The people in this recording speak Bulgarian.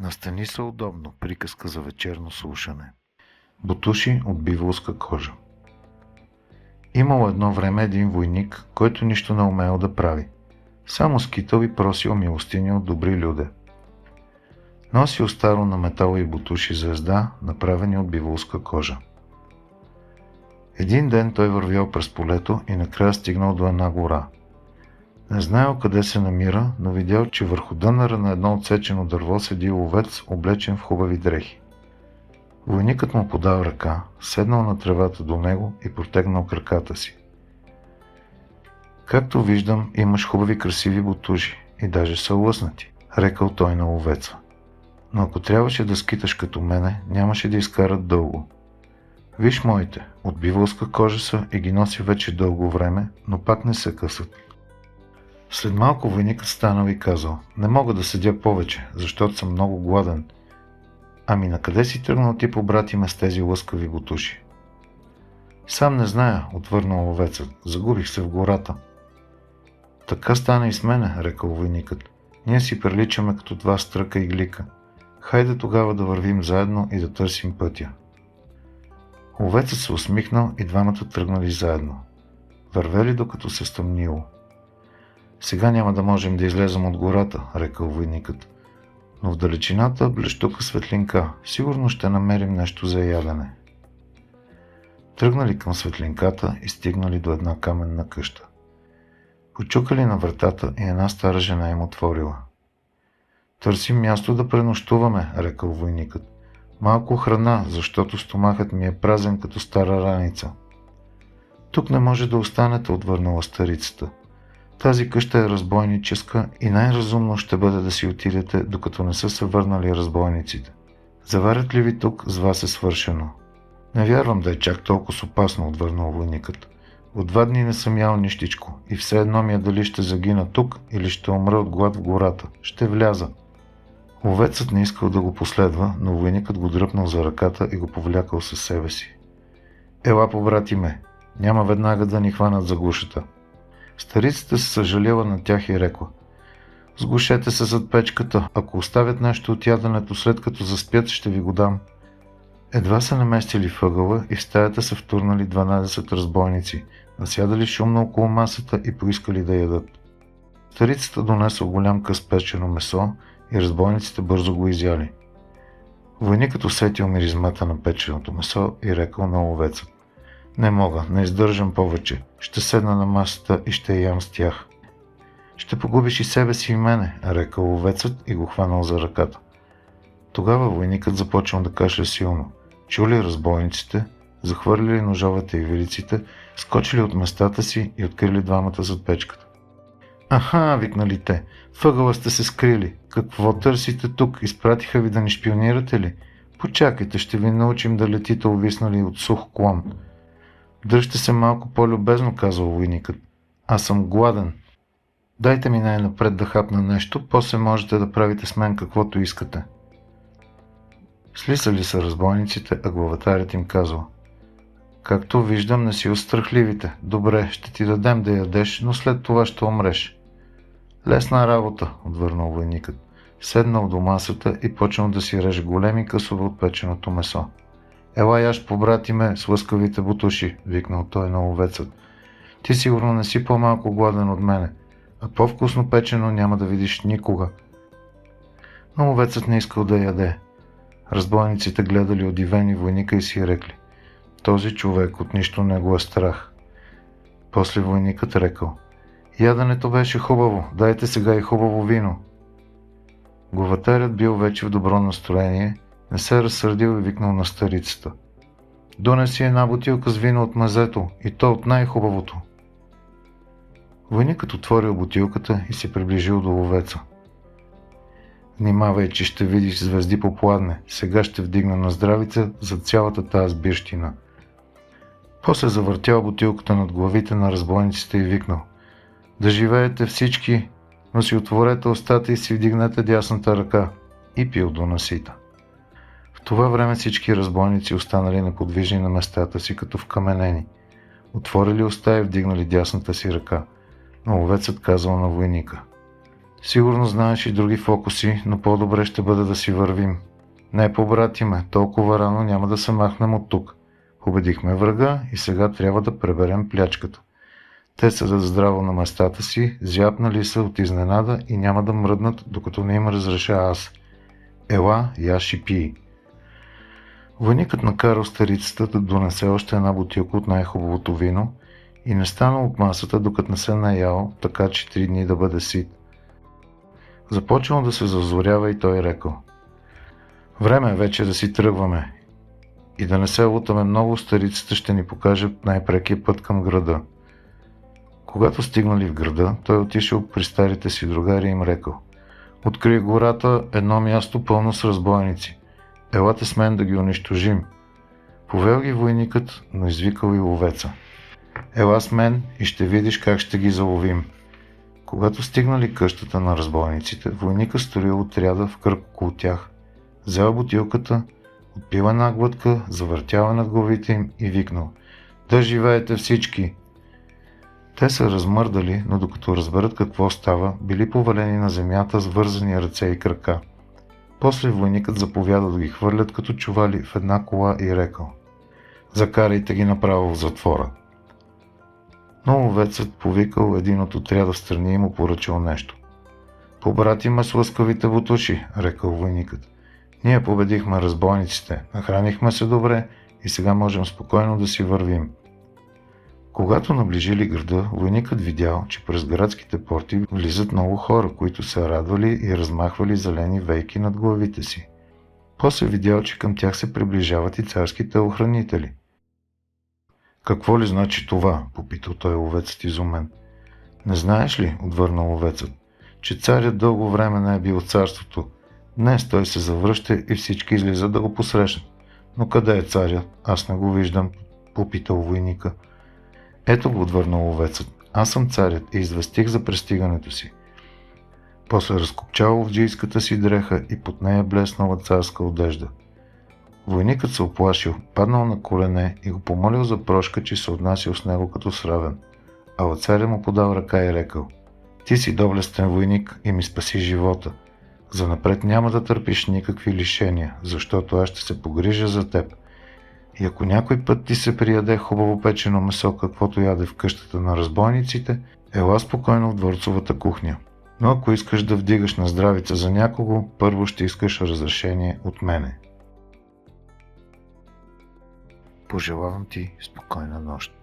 Настани се удобно. Приказка за вечерно слушане. Ботуши от биволска кожа. Имало едно време един войник, който нищо не умел да прави. Само скитал и просил милостиня от добри люде. Носил старо на металови ботуши звезда, направени от биволска кожа. Един ден той вървял през полето и накрая стигнал до една гора. Не знаел къде се намира, но видял, че върху дънера на едно отсечено дърво седи ловец, облечен в хубави дрехи. Войникът му подал ръка, седнал на тревата до него и протегнал краката си. Както виждам, имаш хубави красиви ботуши и даже са лъснати, рекал той на ловеца. Но ако трябваше да скиташ като мене, нямаше да изкарат дълго. Виж моите, от биволска кожа са и ги носи вече дълго време, но пак не се късат. След малко войникът станал и казал: не мога да седя повече, защото съм много гладен. Ами накъде си тръгнал ти, побрати ме, с тези лъскави ботуши? Сам не зная, отвърнал ловецът, загубих се в гората. Така стана и с мене, рекал войникът. Ние си приличаме като два стръка и глика. Хайде тогава да вървим заедно и да търсим пътя. Ловецът се усмихнал и двамата тръгнали заедно. Вървели докато се стъмнило. Сега няма да можем да излезем от гората, рекал войникът. Но в далечината блещука светлинка. Сигурно ще намерим нещо за ядене. Тръгнали към светлинката и стигнали до една каменна къща. Почукали на вратата и една стара жена им отворила. Търсим място да пренощуваме, рекал войникът. Малко храна, защото стомахът ми е празен като стара раница. Тук не може да останете, отвърнала старицата. Тази къща е разбойническа и най-разумно ще бъде да си отидете, докато не са се върнали разбойниците. Заварят ли ви тук, с вас е свършено. Не вярвам да е чак толкова опасно, отвърнал войникът. От 2 дни не съм ял нищичко и все едно ми е дали ще загина тук или ще умра от глад в гората. Ще вляза. Ловецът не искал да го последва, но войникът го дръпнал за ръката и го повлякал със себе си. Ела, побрати ме, няма веднага да ни хванат за гушата. Старицата се съжалила на тях и рекла: сгушете се зад печката, ако оставят нещо от яденето, след като заспят, ще ви го дам. Едва се наместили въгъла и в стаята се втурнали 12 разбойници, насядали шумно около масата и поискали да ядат. Старицата донесла голям къс печено месо и разбойниците бързо го изяли. Войникът усетил миризмата на печеното месо и рекал на ловеца: не мога, не издържам повече. Ще седна на масата и ще ям с тях. Ще погубиш и себе си и мене, рекал ловецът и го хванал за ръката. Тогава войникът започнал да кашля силно. Чули разбойниците, захвърлили ножовете и вилиците, скочили от местата си и открили двамата зад печката. Аха, викнали те, въгъла сте се скрили. Какво търсите тук? Изпратиха ви да ни шпионирате ли? Почакайте, ще ви научим да летите увиснали от сух клон. Дръжте се малко по-любезно, казал войникът. Аз съм гладен. Дайте ми най-напред да хапна нещо, после можете да правите с мен каквото искате. Слисали са разбойниците, а главатарят им казал: както виждам, не си от страхливите. Добре, ще ти дадем да ядеш, но след това ще умреш. Лесна работа, отвърнал войникът. Седнал до масата и почнал да си реже големи късове от печеното месо. Ела яш, побрати ме с лъскавите ботуши, викнал той на ловецът. Ти сигурно не си по-малко гладен от мене, а по-вкусно печено няма да видиш никога. Но ловецът не искал да яде. Разбойниците гледали удивени войника и си рекли: този човек от нищо не го е страх. После войникът рекал: яденето беше хубаво, дайте сега и хубаво вино. Главатарят бил вече в добро настроение, не се разсърдил и викнал на старицата: донеси една бутилка с вино от мазето, и то от най-хубавото. Войникът отворил бутилката и се приближил до ловеца. Внимавай, че ще видиш звезди по пладне, сега ще вдигна на здравица за цялата тази бирщина. После завъртял бутилката над главите на разбойниците и викнал: да живеете всички, но си отворете устата и си вдигнете дясната ръка, и пил до насита. В това време всички разбойници останали неподвижни на местата си като вкаменени. Отворили уста и вдигнали дясната си ръка, но ловецът казал на войника: Сигурно знаеш и други фокуси, но по-добре ще бъде да си вървим. Не, побратиме, толкова рано няма да се махнем от тук. Победихме врага и сега трябва да преберем плячката. Те седят здраво на местата си, зяпнали са от изненада и няма да мръднат, докато не им разреша аз. Ела, яш и пий. Войникът накарал старицата да донесе още една бутилка от най-хубавото вино и не станал от масата, докато не се наял, така че 3 дни да бъде сит. Започнал да се зазорява и той рекал: време е вече да си тръгваме и да не се лутаме много, старицата ще ни покаже най-прекия път към града. Когато стигнали в града, той отишъл при старите си другари и им рекал: открий гората едно място пълно с разбойници. Елате с мен да ги унищожим. Повел ги войникът, но извикал и ловеца: ела с мен и ще видиш как ще ги заловим. Когато стигнали къщата на разбойниците, войникът строил отряда в кръг около тях. Взел бутилката, отпил една глътка, завъртяла над главите им и викнал: да живеете всички! Те се размърдали, но докато разберат какво става, били повалени на земята с вързани ръце и крака. После войникът заповяда да ги хвърлят като чували в една кола и рекал: закарайте ги направо в затвора. Но ловецът повикал един от отряда в страни и му поръчал нещо. Побрати ме с лъскавите бутуши, рекал войникът. Ние победихме разбойниците, нахранихме се добре и сега можем спокойно да си вървим. Когато наближили града, войникът видял, че през градските порти влизат много хора, които се радвали и размахвали зелени вейки над главите си. После видял, че към тях се приближават и царските охранители. Какво ли значи това? Попитал той ловецът изумен. Не знаеш ли, отвърнал ловецът, че царят дълго време не е бил в царството. Днес той се завръща и всички излизат да го посрещнат. Но къде е царят? Аз не го виждам, попитал войника. Ето го, отвърнал ловецът. Аз съм царят и известих за пристигането си. После разкопчал овджийската си дреха и под нея блеснала царска одежда. Войникът се оплашил, паднал на колене и го помолил за прошка, че се отнасял с него като с равен. А царя му подал ръка и рекал: ти си доблестен войник и ми спаси живота. Занапред няма да търпиш никакви лишения, защото аз ще се погрижа за теб. И ако някой път ти се прияде хубаво печено месо, каквото яде в къщата на разбойниците, ела спокойно в дворцовата кухня. Но ако искаш да вдигаш на здравица за някого, първо ще искаш разрешение от мене. Пожелавам ти спокойна нощ.